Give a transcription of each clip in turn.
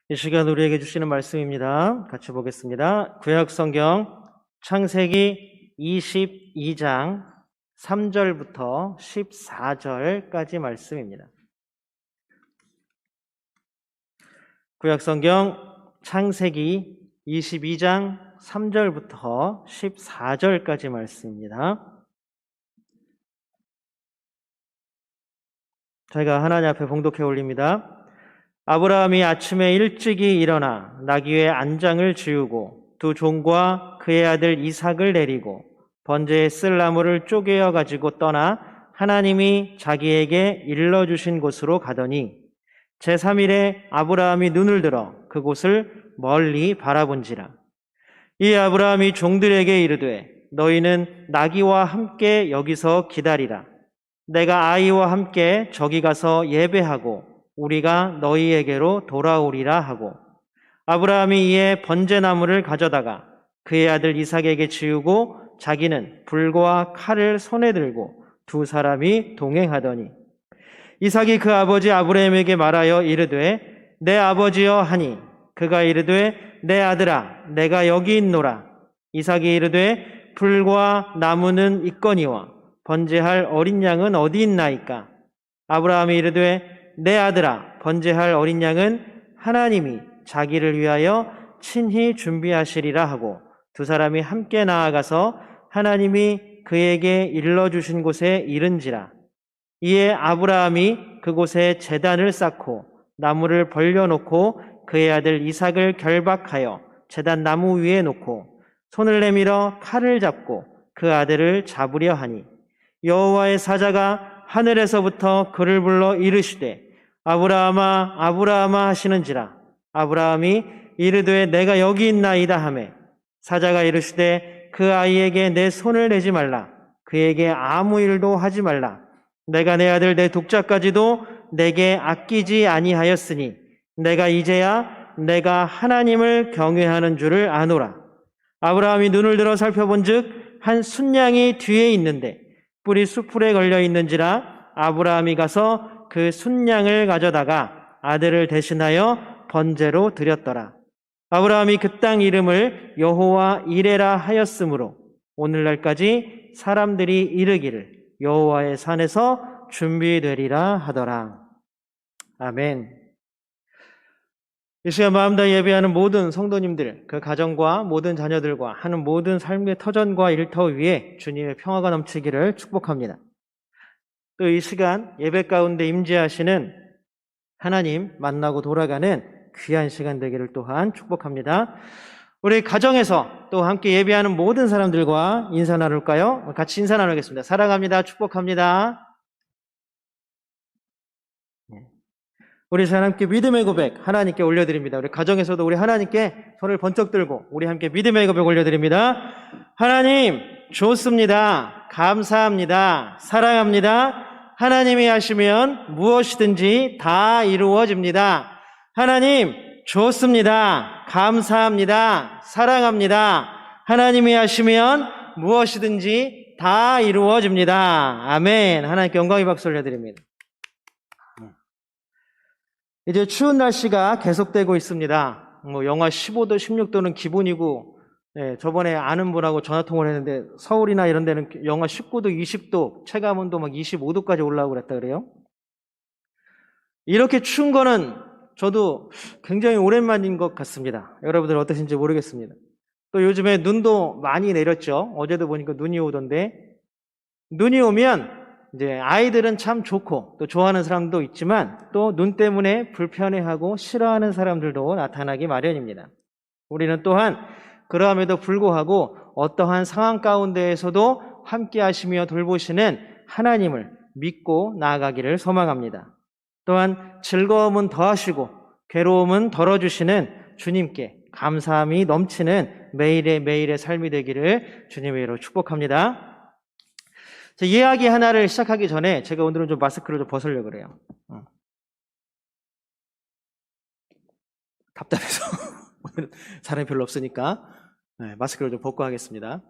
이 시간 우리에게 주시는 말씀입니다. 같이 보겠습니다. 구약성경 창세기 22장 3절부터 14절까지 말씀입니다. 구약성경 창세기 22장 3절부터 14절까지 말씀입니다. 저희가 하나님 앞에 봉독해 올립니다. 아브라함이 아침에 일찍이 일어나 나귀의 안장을 지우고 두 종과 그의 아들 이삭을 내리고 번제에 쓸 나무를 쪼개어 가지고 떠나 하나님이 자기에게 일러주신 곳으로 가더니 제3일에 아브라함이 눈을 들어 그곳을 멀리 바라본지라. 이 아브라함이 종들에게 이르되 너희는 나귀와 함께 여기서 기다리라. 내가 아이와 함께 저기 가서 예배하고 우리가 너희에게로 돌아오리라 하고, 아브라함이 이에 번제나무를 가져다가 그의 아들 이삭에게 지우고 자기는 불과 칼을 손에 들고 두 사람이 동행하더니 이삭이 그 아버지 아브라함에게 말하여 이르되 내 아버지여 하니 그가 이르되 내 아들아 내가 여기 있노라. 이삭이 이르되 불과 나무는 있거니와 번제할 어린 양은 어디 있나이까. 아브라함이 이르되 내 아들아 번제할 어린 양은 하나님이 자기를 위하여 친히 준비하시리라 하고 두 사람이 함께 나아가서 하나님이 그에게 일러주신 곳에 이른지라. 이에 아브라함이 그곳에 제단을 쌓고 나무를 벌려놓고 그의 아들 이삭을 결박하여 제단 나무 위에 놓고 손을 내밀어 칼을 잡고 그 아들을 잡으려 하니 여호와의 사자가 하늘에서부터 그를 불러 이르시되 아브라함아 아브라함아 하시는지라. 아브라함이 이르되 내가 여기 있나이다 하매 사자가 이르시되 그 아이에게 내 손을 내지 말라. 그에게 아무 일도 하지 말라. 내가 내 아들 내 독자까지도 내게 아끼지 아니하였으니 내가 이제야 내가 하나님을 경외하는 줄을 아노라. 아브라함이 눈을 들어 살펴본즉 한 순양이 뒤에 있는데 뿔이 수풀에 걸려 있는지라. 아브라함이 가서 그 순양을 가져다가 아들을 대신하여 번제로 드렸더라. 아브라함이 그 땅 이름을 여호와 이레라 하였으므로 오늘날까지 사람들이 이르기를 여호와의 산에서 준비되리라 하더라. 아멘. 이 시간 마음 다해 예배하는 모든 성도님들, 그 가정과 모든 자녀들과 하는 모든 삶의 터전과 일터 위에 주님의 평화가 넘치기를 축복합니다. 또 이 시간 예배 가운데 임재하시는 하나님 만나고 돌아가는 귀한 시간 되기를 또한 축복합니다. 우리 가정에서 또 함께 예배하는 모든 사람들과 인사 나눌까요? 같이 인사 나누겠습니다. 사랑합니다. 축복합니다. 우리 하나님께 믿음의 고백 하나님께 올려드립니다. 우리 가정에서도 우리 하나님께 손을 번쩍 들고 우리 함께 믿음의 고백 올려드립니다. 하나님 좋습니다. 감사합니다. 사랑합니다. 하나님이 하시면 무엇이든지 다 이루어집니다. 하나님 좋습니다. 감사합니다. 사랑합니다. 하나님이 하시면 무엇이든지 다 이루어집니다. 아멘. 하나님께 영광의 박수 올려드립니다. 이제 추운 날씨가 계속되고 있습니다. 영하 15도, 16도는 기본이고, 저번에 아는 분하고 전화통화를 했는데 서울이나 이런 데는 영하 19도, 20도, 체감온도 막 25도까지 올라오고 그랬다 그래요. 이렇게 추운 거는 저도 굉장히 오랜만인 것 같습니다. 여러분들 어떠신지 모르겠습니다. 또 요즘에 눈도 많이 내렸죠. 어제도 보니까 눈이 오던데, 눈이 오면 이제 아이들은 참 좋고 또 좋아하는 사람도 있지만 또 눈 때문에 불편해하고 싫어하는 사람들도 나타나기 마련입니다. 우리는 또한 그러함에도 불구하고 어떠한 상황 가운데에서도 함께 하시며 돌보시는 하나님을 믿고 나아가기를 소망합니다. 또한 즐거움은 더하시고 괴로움은 덜어주시는 주님께 감사함이 넘치는 매일의 삶이 되기를 주님의 이름으로 축복합니다. 이야기 하나를 시작하기 전에 제가 오늘은 좀 마스크를 좀 벗으려고 그래요. 답답해서 오늘은 사람이 별로 없으니까 마스크를 좀 벗고 하겠습니다.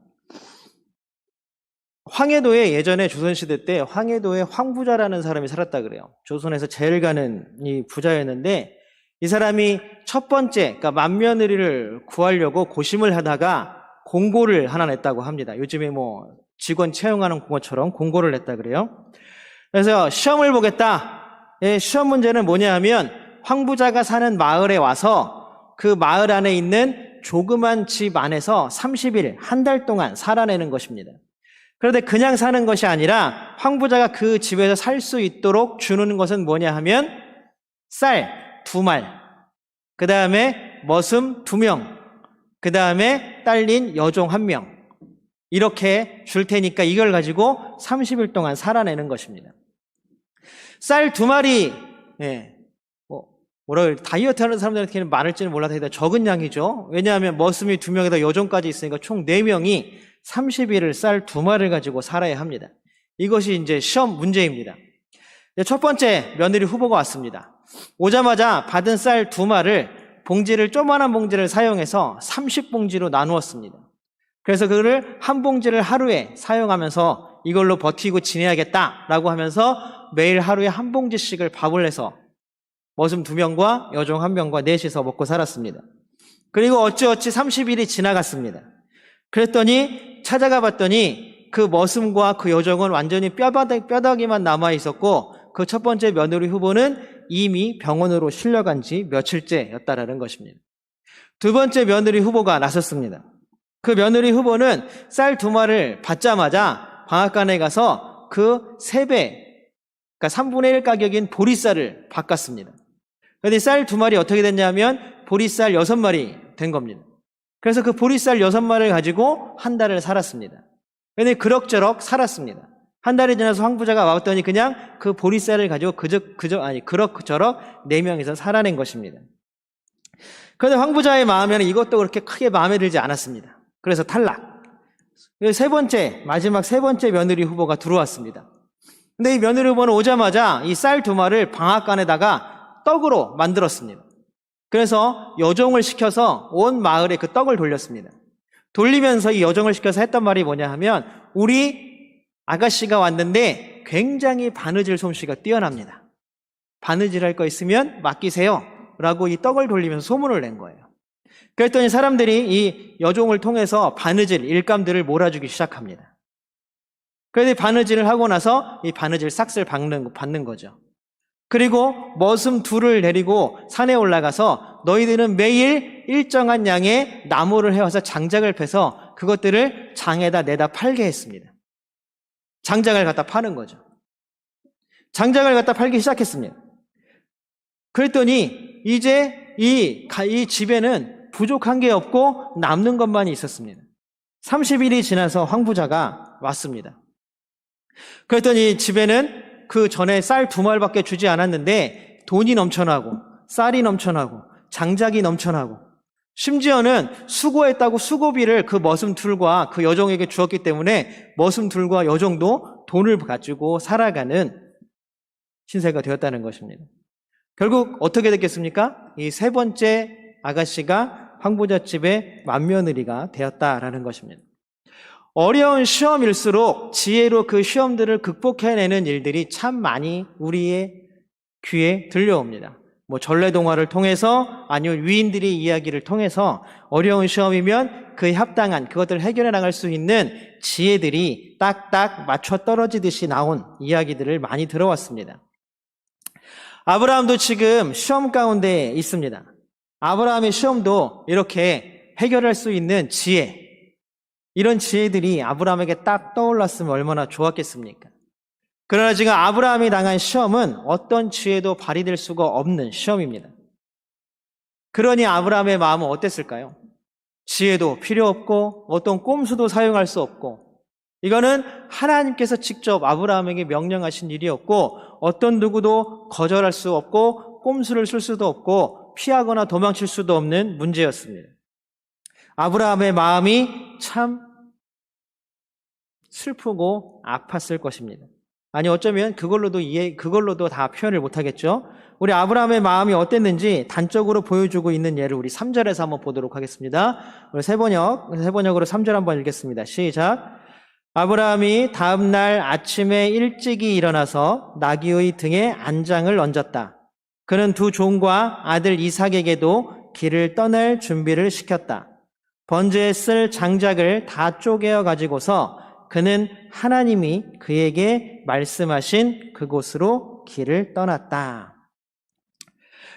황해도에 예전에 조선시대 때 황해도에 황부자라는 사람이 살았다 그래요. 조선에서 제일 가는 이 부자였는데 이 사람이 첫 번째, 그러니까 맏며느리를 구하려고 고심을 하다가 공고를 하나 냈다고 합니다. 요즘에 뭐 직원 채용하는 공고처럼 공고를 냈다 그래요. 그래서 시험을 보겠다. 예, 시험 문제는 뭐냐 하면 황부자가 사는 마을에 와서 그 마을 안에 있는 조그만 집 안에서 30일, 한 달 동안 살아내는 것입니다. 그런데 그냥 사는 것이 아니라 황부자가 그 집에서 살 수 있도록 주는 것은 뭐냐 하면 쌀 2말, 그 다음에 머슴 2명, 그 다음에 딸린 여종 1명, 이렇게 줄 테니까 이걸 가지고 30일 동안 살아내는 것입니다. 쌀 2마리, 예, 다이어트 하는 사람들한테는 많을지는 몰라도 적은 양이죠. 왜냐하면 머슴이 2명에다 여종까지 있으니까 총 4명이 30일을 쌀 2마리를 가지고 살아야 합니다. 이것이 이제 시험 문제입니다. 첫 번째 며느리 후보가 왔습니다. 오자마자 받은 쌀 2마리를 봉지를 조그만한 봉지를 사용해서 30봉지로 나누었습니다. 그래서 그거를 한 봉지를 하루에 사용하면서 이걸로 버티고 지내야겠다라고 하면서 매일 하루에 한 봉지씩을 밥을 해서 머슴 2명과 여종 1명과 넷이서 먹고 살았습니다. 그리고 어찌어찌 30일이 지나갔습니다. 그랬더니 찾아가 봤더니 그 머슴과 그 여종은 완전히 뼈다귀만 남아 있었고 그 첫 번째 며느리 후보는 이미 병원으로 실려간 지 며칠째였다라는 것입니다. 두 번째 며느리 후보가 나섰습니다. 그 며느리 후보는 쌀 2마리를 받자마자 방앗간에 가서 그 3배, 그러니까 3분의 1 가격인 보리쌀을 바꿨습니다. 그런데 쌀 2마리 어떻게 됐냐면 보리쌀 6마리 된 겁니다. 그래서 그 보리쌀 6마리를 가지고 한 달을 살았습니다. 그런데 그럭저럭 살았습니다. 한 달이 지나서 황부자가 왔더니 그냥 그 보리쌀을 가지고 그럭저럭 4명이서 살아낸 것입니다. 그런데 황부자의 마음에는 이것도 그렇게 크게 마음에 들지 않았습니다. 그래서 탈락. 마지막 세 번째 며느리 후보가 들어왔습니다. 근데 이 며느리 후보는 오자마자 이 쌀 2마리를 방앗간에다가 떡으로 만들었습니다. 그래서 여종을 시켜서 온 마을에 그 떡을 돌렸습니다. 돌리면서 이 여종을 시켜서 했던 말이 뭐냐 하면 우리 아가씨가 왔는데 굉장히 바느질 솜씨가 뛰어납니다. 바느질 할 거 있으면 맡기세요 라고 이 떡을 돌리면서 소문을 낸 거예요. 그랬더니 사람들이 이 여종을 통해서 바느질 일감들을 몰아주기 시작합니다. 그래서 바느질을 하고 나서 이 바느질 싹스를 받는 거죠. 그리고 머슴 2를 데리고 산에 올라가서 너희들은 매일 일정한 양의 나무를 해와서 장작을 패서 그것들을 장에다 내다 팔게 했습니다. 장작을 갖다 파는 거죠. 장작을 갖다 팔기 시작했습니다. 그랬더니 이제 이 집에는 부족한 게 없고 남는 것만 있었습니다. 30일이 지나서 황부자가 왔습니다. 그랬더니 집에는 그 전에 쌀 2마리밖에 주지 않았는데 돈이 넘쳐나고 쌀이 넘쳐나고 장작이 넘쳐나고 심지어는 수고했다고 수고비를 그 머슴 2과 그 여종에게 주었기 때문에 머슴 2과 여종도 돈을 가지고 살아가는 신세가 되었다는 것입니다. 결국 어떻게 됐겠습니까? 이 세 번째 아가씨가 황부자 집의 맏며느리가 되었다라는 것입니다. 어려운 시험일수록 지혜로 그 시험들을 극복해내는 일들이 참 많이 우리의 귀에 들려옵니다. 전래동화를 통해서 아니면 위인들의 이야기를 통해서 어려운 시험이면 그에 합당한 그것들을 해결해 나갈 수 있는 지혜들이 딱딱 맞춰 떨어지듯이 나온 이야기들을 많이 들어왔습니다. 아브라함도 지금 시험 가운데 있습니다. 아브라함의 시험도 이렇게 해결할 수 있는 지혜, 이런 지혜들이 아브라함에게 딱 떠올랐으면 얼마나 좋았겠습니까? 그러나 지금 아브라함이 당한 시험은 어떤 지혜도 발휘될 수가 없는 시험입니다. 그러니 아브라함의 마음은 어땠을까요? 지혜도 필요 없고 어떤 꼼수도 사용할 수 없고 이거는 하나님께서 직접 아브라함에게 명령하신 일이었고 어떤 누구도 거절할 수 없고 꼼수를 쓸 수도 없고 피하거나 도망칠 수도 없는 문제였습니다. 아브라함의 마음이 참 슬프고 아팠을 것입니다. 아니 어쩌면 그걸로도 다 표현을 못하겠죠. 우리 아브라함의 마음이 어땠는지 단적으로 보여주고 있는 예를 우리 3절에서 한번 보도록 하겠습니다. 우리 세번역으로 3절 한번 읽겠습니다. 시작. 아브라함이 다음날 아침에 일찍이 일어나서 나귀의 등에 안장을 얹었다. 그는 두 종과 아들 이삭에게도 길을 떠날 준비를 시켰다. 번제에 쓸 장작을 다 쪼개어 가지고서 그는 하나님이 그에게 말씀하신 그곳으로 길을 떠났다.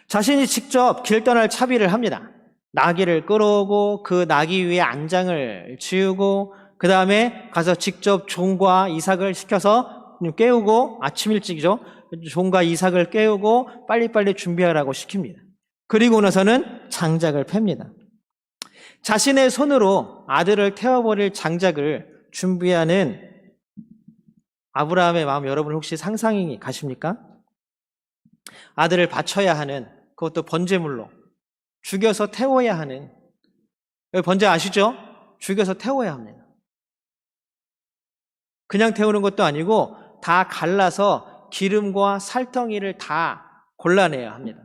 자신이 직접 길 떠날 차비를 합니다. 나귀를 끌어오고 그 나귀 위에 안장을 지우고 그 다음에 가서 직접 종과 이삭을 시켜서 깨우고, 아침 일찍이죠. 종과 이삭을 깨우고 빨리빨리 준비하라고 시킵니다. 그리고 나서는 장작을 팹니다. 자신의 손으로 아들을 태워버릴 장작을 준비하는 아브라함의 마음, 여러분 혹시 상상이 가십니까? 아들을 바쳐야 하는, 그것도 번제물로 죽여서 태워야 하는, 여기 번제 아시죠? 죽여서 태워야 합니다. 그냥 태우는 것도 아니고 다 갈라서 기름과 살덩이를 다 골라내야 합니다.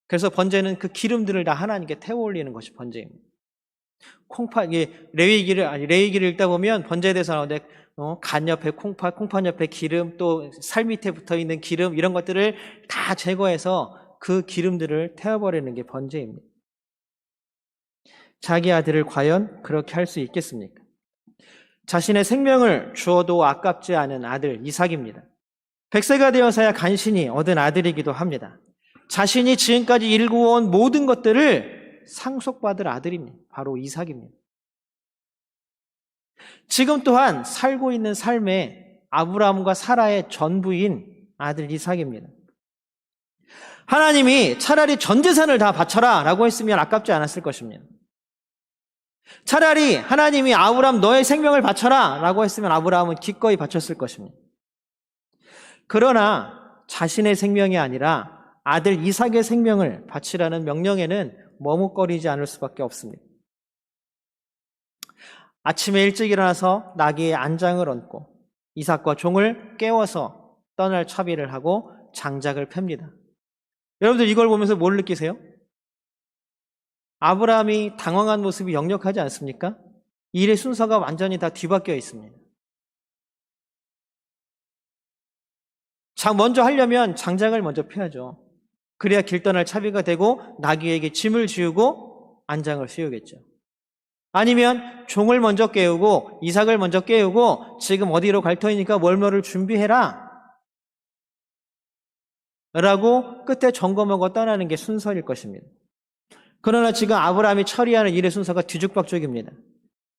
그래서 번제는 그 기름들을 다 하나님께 태워 올리는 것이 번제입니다. 레위기를 읽다 보면 번제에 대해서 나오는데 간 옆에 콩팥, 콩팥 옆에 기름, 또 살 밑에 붙어 있는 기름, 이런 것들을 다 제거해서 그 기름들을 태워버리는 게 번제입니다. 자기 아들을 과연 그렇게 할 수 있겠습니까? 자신의 생명을 주어도 아깝지 않은 아들 이삭입니다. 100세가 되어서야 간신히 얻은 아들이기도 합니다. 자신이 지금까지 일구어온 모든 것들을 상속받을 아들입니다. 바로 이삭입니다. 지금 또한 살고 있는 삶에 아브라함과 사라의 전부인 아들 이삭입니다. 하나님이 차라리 전 재산을 다 바쳐라 라고 했으면 아깝지 않았을 것입니다. 차라리 하나님이 아브라함 너의 생명을 바쳐라 라고 했으면 아브라함은 기꺼이 바쳤을 것입니다. 그러나 자신의 생명이 아니라 아들 이삭의 생명을 바치라는 명령에는 머뭇거리지 않을 수밖에 없습니다. 아침에 일찍 일어나서 나귀의 안장을 얹고 이삭과 종을 깨워서 떠날 차비를 하고 장작을 팹니다. 여러분들 이걸 보면서 뭘 느끼세요? 아브라함이 당황한 모습이 역력하지 않습니까? 일의 순서가 완전히 다 뒤바뀌어 있습니다. 먼저 하려면 장작을 먼저 펴야죠. 그래야 길 떠날 차비가 되고 나귀에게 짐을 지우고 안장을 씌우겠죠. 아니면 종을 먼저 깨우고 이삭을 먼저 깨우고 지금 어디로 갈 터이니까 뭐를 준비해라 라고 끝에 점검하고 떠나는 게 순서일 것입니다. 그러나 지금 아브라함이 처리하는 일의 순서가 뒤죽박죽입니다.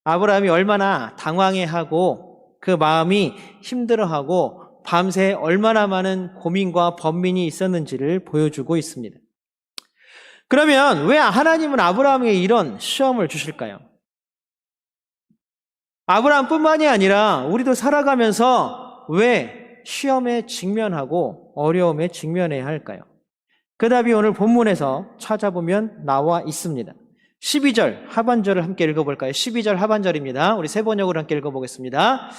아브라함이 얼마나 당황해하고 그 마음이 힘들어하고 밤새 얼마나 많은 고민과 번민이 있었는지를 보여주고 있습니다. 그러면 왜 하나님은 아브라함에게 이런 시험을 주실까요? 아브라함뿐만이 아니라 우리도 살아가면서 왜 시험에 직면하고 어려움에 직면해야 할까요? 그 답이 오늘 본문에서 찾아보면 나와 있습니다. 12절 하반절을 함께 읽어볼까요? 12절 하반절입니다. 우리 세 번역으로 함께 읽어보겠습니다.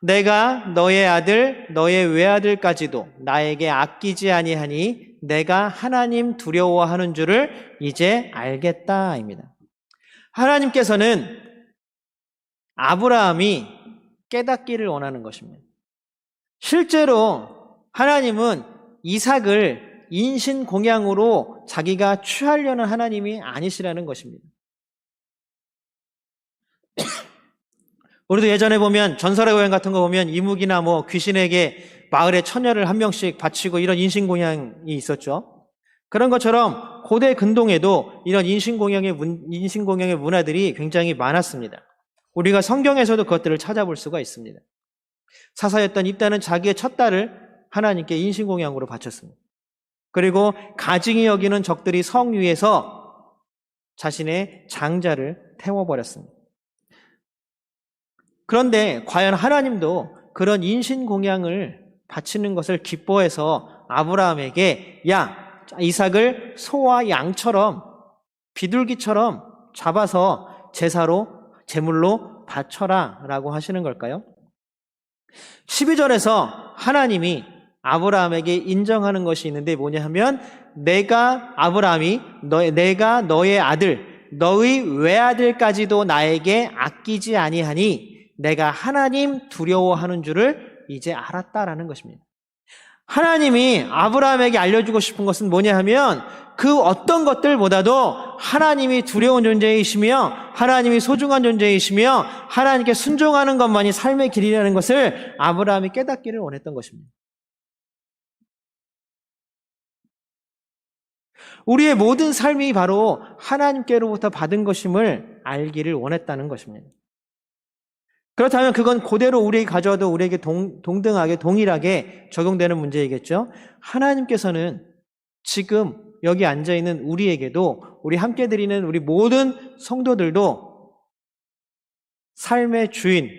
내가 너의 아들 너의 외아들까지도 나에게 아끼지 아니하니 내가 하나님 두려워하는 줄을 이제 알겠다입니다. 하나님께서는 아브라함이 깨닫기를 원하는 것입니다. 실제로 하나님은 이삭을 인신공양으로 자기가 취하려는 하나님이 아니시라는 것입니다. 우리도 예전에 보면 전설의 고향 같은 거 보면 이묵이나 귀신에게 마을의 처녀를 한 명씩 바치고 이런 인신공양이 있었죠. 그런 것처럼 고대 근동에도 이런 인신공양의 문화들이 굉장히 많았습니다. 우리가 성경에서도 그것들을 찾아볼 수가 있습니다. 사사였던 입다는 자기의 첫 딸을 하나님께 인신공양으로 바쳤습니다. 그리고 가증히 여기는 적들이 성 위에서 자신의 장자를 태워버렸습니다. 그런데 과연 하나님도 그런 인신공양을 바치는 것을 기뻐해서 아브라함에게 이삭을 소와 양처럼 비둘기처럼 잡아서 제물로 바쳐라 라고 하시는 걸까요? 12절에서 하나님이 아브라함에게 인정하는 것이 있는데 뭐냐 하면 내가 너의 아들 너의 외아들까지도 나에게 아끼지 아니하니 내가 하나님 두려워하는 줄을 이제 알았다라는 것입니다. 하나님이 아브라함에게 알려주고 싶은 것은 뭐냐 하면 그 어떤 것들보다도 하나님이 두려운 존재이시며 하나님이 소중한 존재이시며 하나님께 순종하는 것만이 삶의 길이라는 것을 아브라함이 깨닫기를 원했던 것입니다. 우리의 모든 삶이 바로 하나님께로부터 받은 것임을 알기를 원했다는 것입니다. 그렇다면 그건 그대로 우리에게 가져와도 우리에게 동등하게 동일하게 적용되는 문제이겠죠. 하나님께서는 지금 여기 앉아있는 우리에게도 우리 함께 드리는 우리 모든 성도들도 삶의 주인,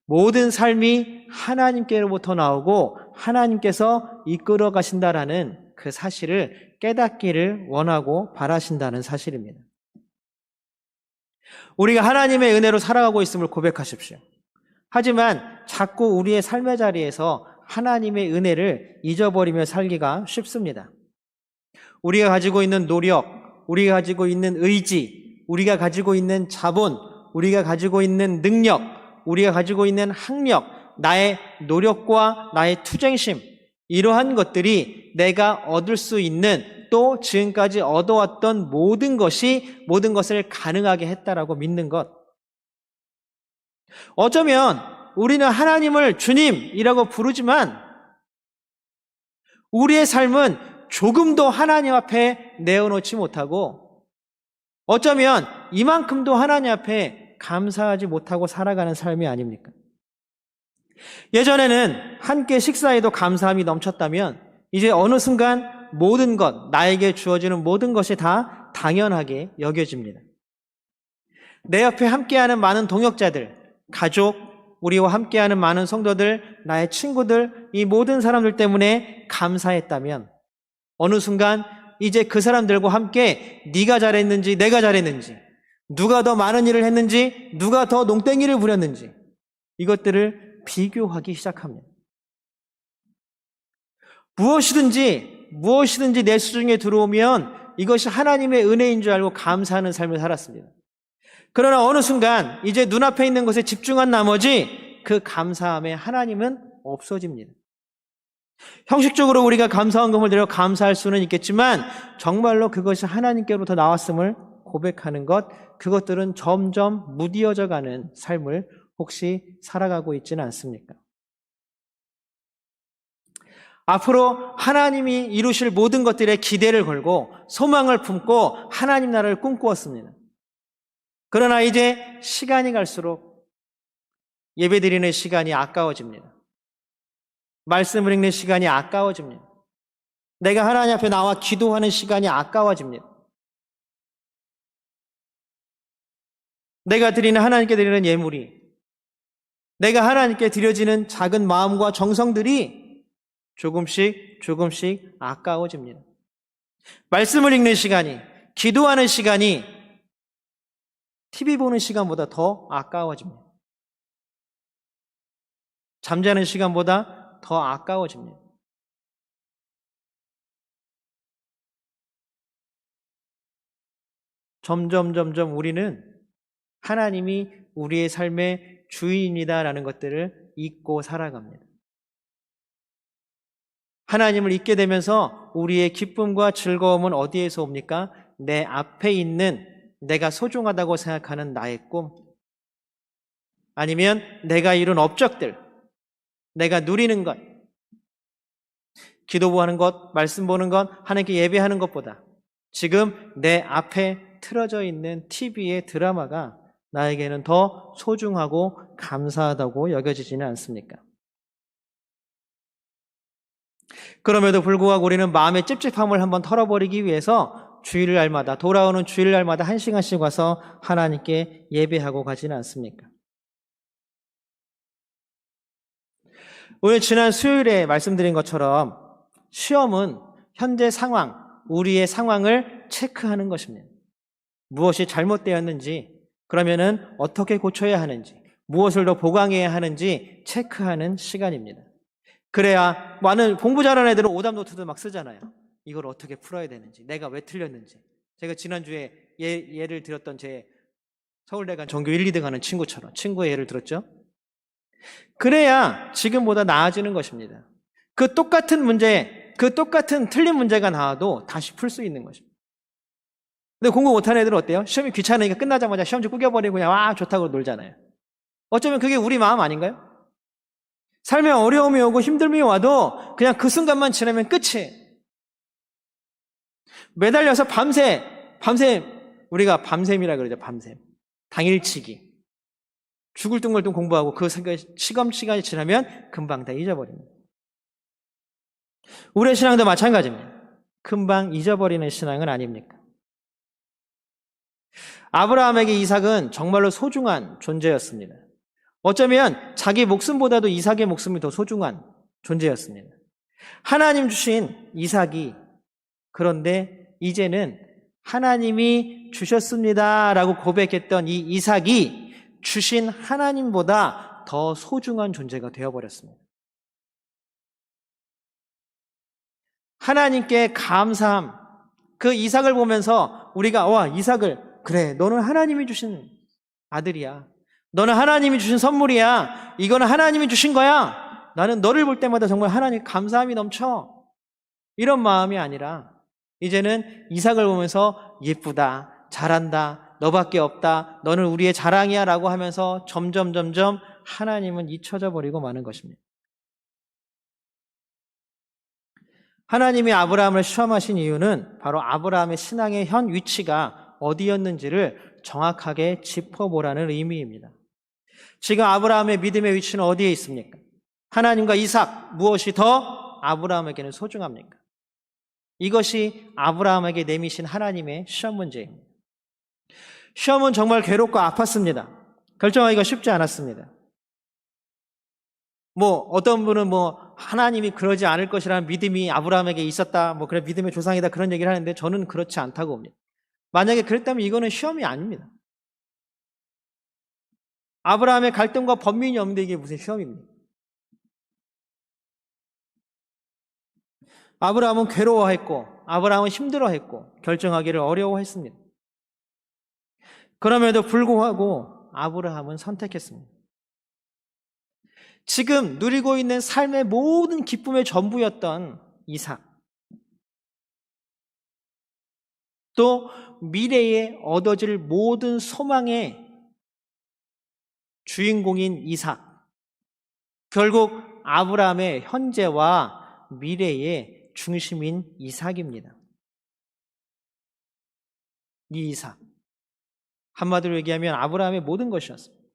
모든 삶이 하나님께로부터 나오고 하나님께서 이끌어 가신다라는 그 사실을 깨닫기를 원하고 바라신다는 사실입니다. 우리가 하나님의 은혜로 살아가고 있음을 고백하십시오. 하지만 자꾸 우리의 삶의 자리에서 하나님의 은혜를 잊어버리며 살기가 쉽습니다. 우리가 가지고 있는 노력, 우리가 가지고 있는 의지, 우리가 가지고 있는 자본, 우리가 가지고 있는 능력, 우리가 가지고 있는 학력, 나의 노력과 나의 투쟁심, 이러한 것들이 내가 얻을 수 있는 또 지금까지 얻어왔던 모든 것을 가능하게 했다라고 믿는 것. 어쩌면 우리는 하나님을 주님이라고 부르지만 우리의 삶은 조금도 하나님 앞에 내어놓지 못하고 어쩌면 이만큼도 하나님 앞에 감사하지 못하고 살아가는 삶이 아닙니까? 예전에는 함께 식사에도 감사함이 넘쳤다면 이제 어느 순간 모든 것, 나에게 주어지는 모든 것이 다 당연하게 여겨집니다. 내 옆에 함께하는 많은 동역자들, 가족, 우리와 함께하는 많은 성도들, 나의 친구들, 이 모든 사람들 때문에 감사했다면 어느 순간 이제 그 사람들과 함께 네가 잘했는지 내가 잘했는지, 누가 더 많은 일을 했는지, 누가 더 농땡이를 부렸는지 이것들을 비교하기 시작합니다. 무엇이든지 내 수중에 들어오면 이것이 하나님의 은혜인 줄 알고 감사하는 삶을 살았습니다. 그러나 어느 순간 이제 눈앞에 있는 것에 집중한 나머지 그 감사함에 하나님은 없어집니다. 형식적으로 우리가 감사헌금을 드려 감사할 수는 있겠지만 정말로 그것이 하나님께로부터 나왔음을 고백하는 것, 그것들은 점점 무디어져 가는 삶을 혹시 살아가고 있지는 않습니까? 앞으로 하나님이 이루실 모든 것들에 기대를 걸고 소망을 품고 하나님 나라를 꿈꾸었습니다. 그러나 이제 시간이 갈수록 예배드리는 시간이 아까워집니다. 말씀을 읽는 시간이 아까워집니다. 내가 하나님 앞에 나와 기도하는 시간이 아까워집니다. 내가 드리는 하나님께 드리는 예물이, 내가 하나님께 드려지는 작은 마음과 정성들이 조금씩 아까워집니다. 말씀을 읽는 시간이, 기도하는 시간이 TV 보는 시간보다 더 아까워집니다. 잠자는 시간보다 더 아까워집니다. 점점 우리는 하나님이 우리의 삶의 주인이다라는 것들을 잊고 살아갑니다. 하나님을 잊게 되면서 우리의 기쁨과 즐거움은 어디에서 옵니까? 내 앞에 있는 내가 소중하다고 생각하는 나의 꿈, 아니면 내가 이룬 업적들, 내가 누리는 것, 기도 보는 것, 말씀 보는 것, 하나님께 예배하는 것보다 지금 내 앞에 틀어져 있는 TV의 드라마가 나에게는 더 소중하고 감사하다고 여겨지지는 않습니까? 그럼에도 불구하고 우리는 마음의 찝찝함을 한번 털어버리기 위해서 돌아오는 주일날마다 1시간씩 와서 하나님께 예배하고 가지는 않습니까? 오늘 지난 수요일에 말씀드린 것처럼 시험은 현재 상황, 우리의 상황을 체크하는 것입니다. 무엇이 잘못되었는지, 그러면은 어떻게 고쳐야 하는지, 무엇을 더 보강해야 하는지 체크하는 시간입니다. 그래야 많은 공부 잘하는 애들은 오답 노트도 막 쓰잖아요. 이걸 어떻게 풀어야 되는지, 내가 왜 틀렸는지. 제가 지난주에 예를 들었던 제 서울대 간 전교 1, 2등 하는 친구의 예를 들었죠. 그래야 지금보다 나아지는 것입니다. 그 똑같은 문제, 그 똑같은 틀린 문제가 나와도 다시 풀 수 있는 것입니다. 근데 공부 못하는 애들은 어때요? 시험이 귀찮으니까 끝나자마자 시험지 꾸겨버리고 그냥 와 좋다고 놀잖아요. 어쩌면 그게 우리 마음 아닌가요? 삶에 어려움이 오고 힘듦이 와도 그냥 그 순간만 지나면 끝이에요. 매달려서 밤새 우리가 밤샘이라 그러죠. 밤샘. 당일치기. 죽을 둥글둥 공부하고 그 시험 시간이 지나면 금방 다 잊어버립니다. 우리의 신앙도 마찬가지입니다. 금방 잊어버리는 신앙은 아닙니까? 아브라함에게 이삭은 정말로 소중한 존재였습니다. 어쩌면 자기 목숨보다도 이삭의 목숨이 더 소중한 존재였습니다. 하나님 주신 이삭이 그런데 이제는 하나님이 주셨습니다라고 고백했던 이 이삭이 주신 하나님보다 더 소중한 존재가 되어버렸습니다. 하나님께 감사함, 그 이삭을 보면서 우리가 와 이삭을 그래 너는 하나님이 주신 아들이야. 너는 하나님이 주신 선물이야. 이거는 하나님이 주신 거야. 나는 너를 볼 때마다 정말 하나님 감사함이 넘쳐. 이런 마음이 아니라 이제는 이삭을 보면서 예쁘다, 잘한다, 너밖에 없다, 너는 우리의 자랑이야 라고 하면서 점점 하나님은 잊혀져 버리고 마는 것입니다. 하나님이 아브라함을 시험하신 이유는 바로 아브라함의 신앙의 현 위치가 어디였는지를 정확하게 짚어보라는 의미입니다. 지금 아브라함의 믿음의 위치는 어디에 있습니까? 하나님과 이삭, 무엇이 더 아브라함에게는 소중합니까? 이것이 아브라함에게 내미신 하나님의 시험 문제입니다. 시험은 정말 괴롭고 아팠습니다. 결정하기가 쉽지 않았습니다. 어떤 분은 하나님이 그러지 않을 것이라는 믿음이 아브라함에게 있었다, 그래 믿음의 조상이다 그런 얘기를 하는데 저는 그렇지 않다고 봅니다. 만약에 그랬다면 이거는 시험이 아닙니다. 아브라함의 갈등과 번민이 없는데 이게 무슨 시험입니까? 아브라함은 괴로워했고 아브라함은 힘들어했고 결정하기를 어려워했습니다. 그럼에도 불구하고 아브라함은 선택했습니다. 지금 누리고 있는 삶의 모든 기쁨의 전부였던 이삭, 또 미래에 얻어질 모든 소망의 주인공인 이삭, 결국 아브라함의 현재와 미래의 중심인 이삭입니다. 이 이삭, 한마디로 얘기하면 아브라함의 모든 것이었습니다.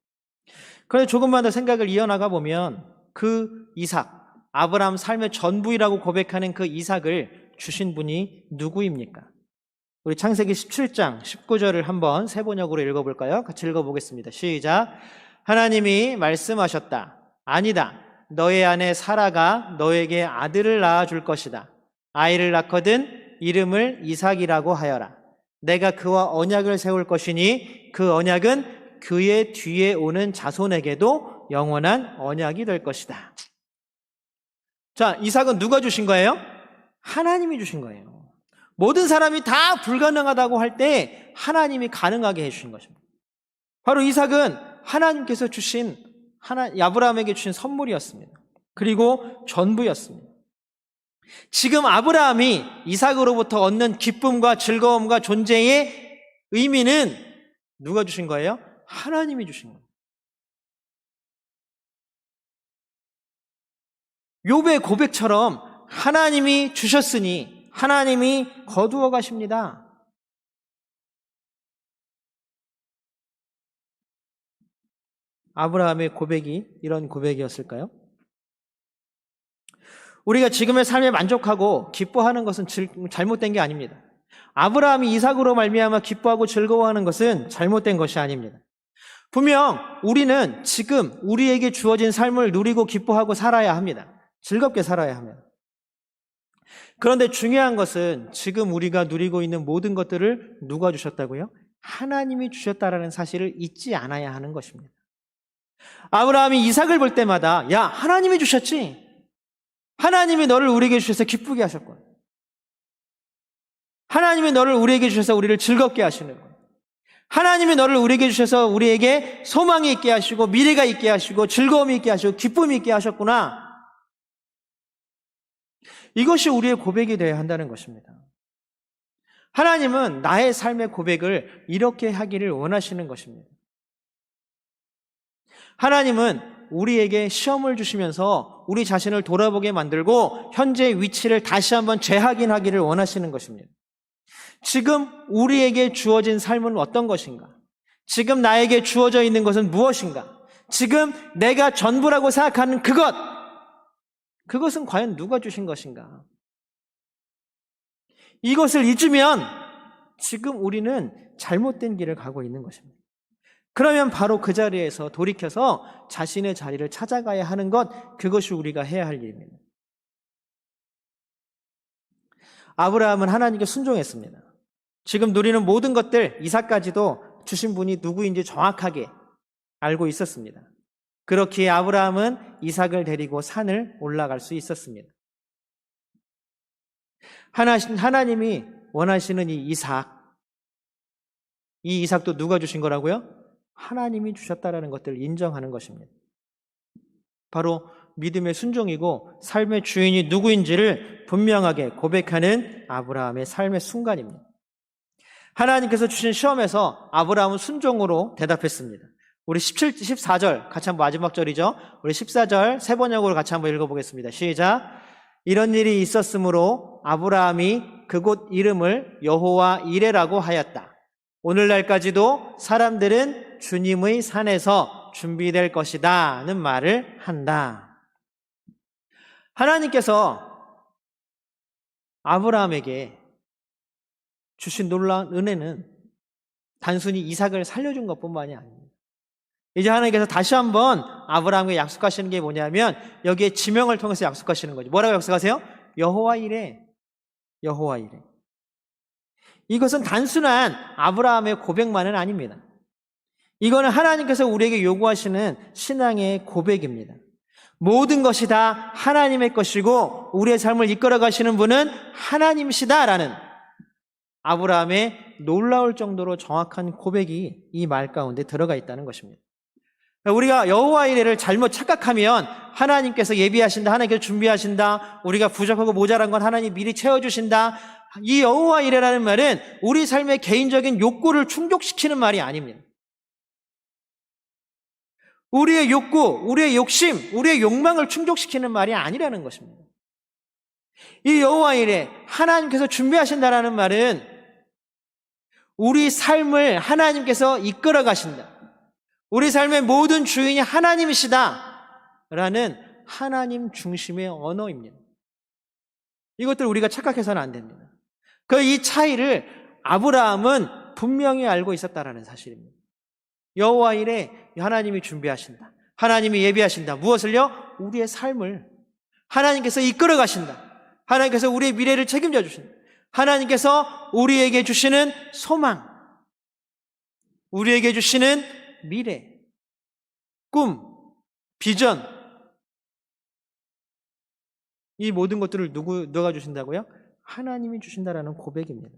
그런데 조금만 더 생각을 이어나가 보면 그 이삭, 아브라함 삶의 전부이라고 고백하는 그 이삭을 주신 분이 누구입니까? 우리 창세기 17장 19절을 한번 세 번역으로 읽어볼까요? 같이 읽어보겠습니다. 시작. 하나님이 말씀하셨다. 아니다. 너의 아내 사라가 너에게 아들을 낳아줄 것이다. 아이를 낳거든 이름을 이삭이라고 하여라. 내가 그와 언약을 세울 것이니 그 언약은 그의 뒤에 오는 자손에게도 영원한 언약이 될 것이다. 자, 이삭은 누가 주신 거예요? 하나님이 주신 거예요. 모든 사람이 다 불가능하다고 할 때 하나님이 가능하게 해주신 것입니다. 바로 이삭은 하나님께서 주신 아브라함에게 주신 선물이었습니다. 그리고 전부였습니다. 지금 아브라함이 이삭으로부터 얻는 기쁨과 즐거움과 존재의 의미는 누가 주신 거예요? 하나님이 주신 거예요. 욥의 고백처럼 하나님이 주셨으니 하나님이 거두어 가십니다. 아브라함의 고백이 이런 고백이었을까요? 우리가 지금의 삶에 만족하고 기뻐하는 것은 잘못된 게 아닙니다. 아브라함이 이삭으로 말미암아 기뻐하고 즐거워하는 것은 잘못된 것이 아닙니다. 분명 우리는 지금 우리에게 주어진 삶을 누리고 기뻐하고 살아야 합니다. 즐겁게 살아야 합니다. 그런데 중요한 것은 지금 우리가 누리고 있는 모든 것들을 누가 주셨다고요? 하나님이 주셨다라는 사실을 잊지 않아야 하는 것입니다. 아브라함이 이삭을 볼 때마다 야, 하나님이 주셨지? 하나님이 너를 우리에게 주셔서 기쁘게 하셨고 하나님이 너를 우리에게 주셔서 우리를 즐겁게 하시는 거예요. 하나님이 너를 우리에게 주셔서 우리에게 소망이 있게 하시고 미래가 있게 하시고 즐거움이 있게 하시고 기쁨이 있게 하셨구나. 이것이 우리의 고백이 되어야 한다는 것입니다. 하나님은 나의 삶의 고백을 이렇게 하기를 원하시는 것입니다. 하나님은 우리에게 시험을 주시면서 우리 자신을 돌아보게 만들고 현재의 위치를 다시 한번 재확인하기를 원하시는 것입니다. 지금 우리에게 주어진 삶은 어떤 것인가? 지금 나에게 주어져 있는 것은 무엇인가? 지금 내가 전부라고 생각하는 그것은 과연 누가 주신 것인가? 이것을 잊으면 지금 우리는 잘못된 길을 가고 있는 것입니다. 그러면 바로 그 자리에서 돌이켜서 자신의 자리를 찾아가야 하는 그것이 우리가 해야 할 일입니다. 아브라함은 하나님께 순종했습니다. 지금 누리는 모든 것들, 이삭까지도 주신 분이 누구인지 정확하게 알고 있었습니다. 그렇기에 아브라함은 이삭을 데리고 산을 올라갈 수 있었습니다. 하나님이 원하시는 이 이삭도 누가 주신 거라고요? 하나님이 주셨다라는 것들을 인정하는 것입니다. 바로 믿음의 순종이고 삶의 주인이 누구인지를 분명하게 고백하는 아브라함의 삶의 순간입니다. 하나님께서 주신 시험에서 아브라함은 순종으로 대답했습니다. 우리 14절 같이 한번 마지막 절이죠. 우리 14절 세 번역으로 같이 한번 읽어보겠습니다. 시작. 이런 일이 있었으므로 아브라함이 그곳 이름을 여호와 이레라고 하였다. 오늘날까지도 사람들은 주님의 산에서 준비될 것이다는 말을 한다. 하나님께서 아브라함에게 주신 놀라운 은혜는 단순히 이삭을 살려준 것뿐만이 아닙니다. 이제 하나님께서 다시 한번 아브라함에게 약속하시는 게 뭐냐면 여기에 지명을 통해서 약속하시는 거죠. 뭐라고 약속하세요? 여호와 이레. 여호와 이레. 이것은 단순한 아브라함의 고백만은 아닙니다. 이거는 하나님께서 우리에게 요구하시는 신앙의 고백입니다. 모든 것이 다 하나님의 것이고 우리의 삶을 이끌어 가시는 분은 하나님이시다라는 아브라함의 놀라울 정도로 정확한 고백이 이 말 가운데 들어가 있다는 것입니다. 우리가 여호와 이레를 잘못 착각하면 하나님께서 예비하신다, 하나님께서 준비하신다, 우리가 부족하고 모자란 건 하나님 미리 채워주신다. 이 여호와 이레라는 말은 우리 삶의 개인적인 욕구를 충족시키는 말이 아닙니다. 우리의 욕구, 우리의 욕심, 우리의 욕망을 충족시키는 말이 아니라는 것입니다. 이 여호와 이레, 하나님께서 준비하신다라는 말은 우리 삶을 하나님께서 이끌어 가신다. 우리 삶의 모든 주인이 하나님이시다라는 하나님 중심의 언어입니다. 이것들 우리가 착각해서는 안 됩니다. 이 차이를 아브라함은 분명히 알고 있었다라는 사실입니다. 여호와 이레, 하나님이 준비하신다. 하나님이 예비하신다. 무엇을요? 우리의 삶을 하나님께서 이끌어 가신다. 하나님께서 우리의 미래를 책임져 주신다. 하나님께서 우리에게 주시는 소망, 우리에게 주시는 미래, 꿈, 비전, 이 모든 것들을 누가 주신다고요? 하나님이 주신다라는 고백입니다.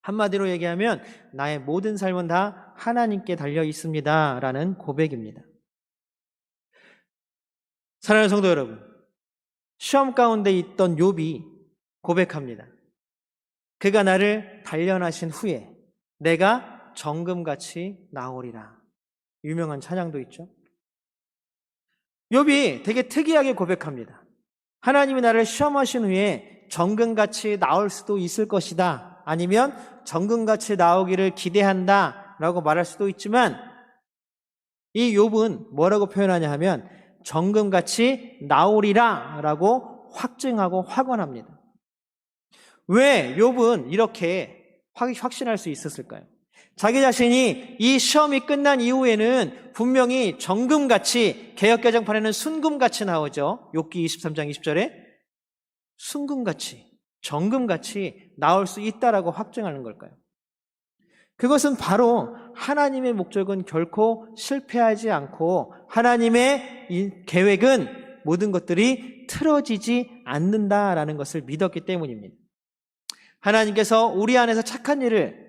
한마디로 얘기하면 나의 모든 삶은 다 하나님께 달려 있습니다라는 고백입니다. 사랑하는 성도 여러분, 시험 가운데 있던 욥이 고백합니다. 그가 나를 단련하신 후에 내가 정금같이 나오리라. 유명한 찬양도 있죠. 욥이 되게 특이하게 고백합니다. 하나님이 나를 시험하신 후에 정금같이 나올 수도 있을 것이다. 아니면 정금같이 나오기를 기대한다 라고 말할 수도 있지만 이 욥은 뭐라고 표현하냐 하면 정금같이 나오리라 라고 확증하고 확언합니다. 왜 욥은 이렇게 확신할 수 있었을까요? 자기 자신이 이 시험이 끝난 이후에는 분명히 정금같이, 개역개정판에는 순금같이 나오죠. 욥기 23장 20절에 순금같이, 정금같이 나올 수 있다라고 확증하는 걸까요? 그것은 바로 하나님의 목적은 결코 실패하지 않고 하나님의 이 계획은 모든 것들이 틀어지지 않는다라는 것을 믿었기 때문입니다. 하나님께서 우리 안에서 착한 일을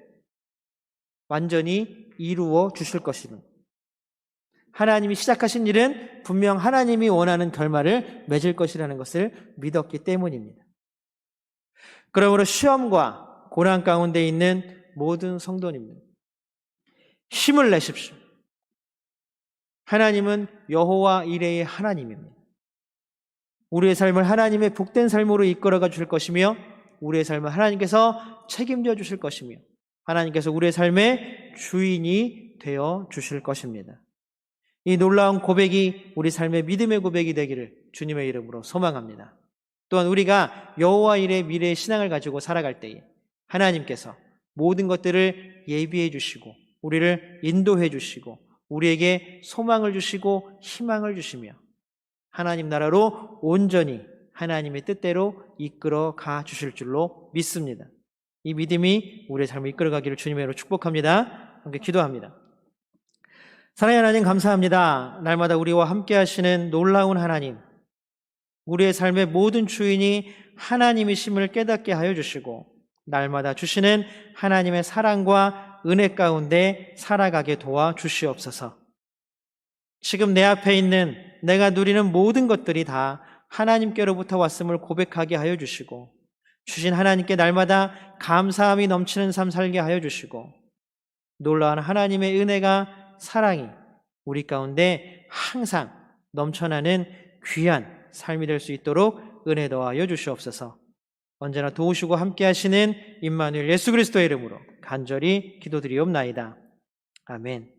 완전히 이루어 주실 것입니다. 하나님이 시작하신 일은 분명 하나님이 원하는 결말을 맺을 것이라는 것을 믿었기 때문입니다. 그러므로 시험과 고난 가운데 있는 모든 성도님들, 힘을 내십시오. 하나님은 여호와 이레의 하나님입니다. 우리의 삶을 하나님의 복된 삶으로 이끌어가 주실 것이며 우리의 삶을 하나님께서 책임져 주실 것이며 하나님께서 우리의 삶의 주인이 되어 주실 것입니다. 이 놀라운 고백이 우리 삶의 믿음의 고백이 되기를 주님의 이름으로 소망합니다. 또한 우리가 여호와 이레의 미래의 신앙을 가지고 살아갈 때에 하나님께서 모든 것들을 예비해 주시고 우리를 인도해 주시고 우리에게 소망을 주시고 희망을 주시며 하나님 나라로 온전히 하나님의 뜻대로 이끌어 가 주실 줄로 믿습니다. 이 믿음이 우리의 삶을 이끌어 가기를 주님의 이름으로 축복합니다. 함께 기도합니다. 사랑하는 하나님 감사합니다. 날마다 우리와 함께 하시는 놀라운 하나님, 우리의 삶의 모든 주인이 하나님이심을 깨닫게 하여 주시고 날마다 주시는 하나님의 사랑과 은혜 가운데 살아가게 도와 주시옵소서. 지금 내 앞에 있는 내가 누리는 모든 것들이 다 하나님께로부터 왔음을 고백하게 하여 주시고 주신 하나님께 날마다 감사함이 넘치는 삶 살게 하여 주시고 놀라운 하나님의 은혜가 사랑이 우리 가운데 항상 넘쳐나는 귀한 삶이 될 수 있도록 은혜 더하여 주시옵소서. 언제나 도우시고 함께 하시는 임마누엘 예수 그리스도의 이름으로 간절히 기도드리옵나이다. 아멘.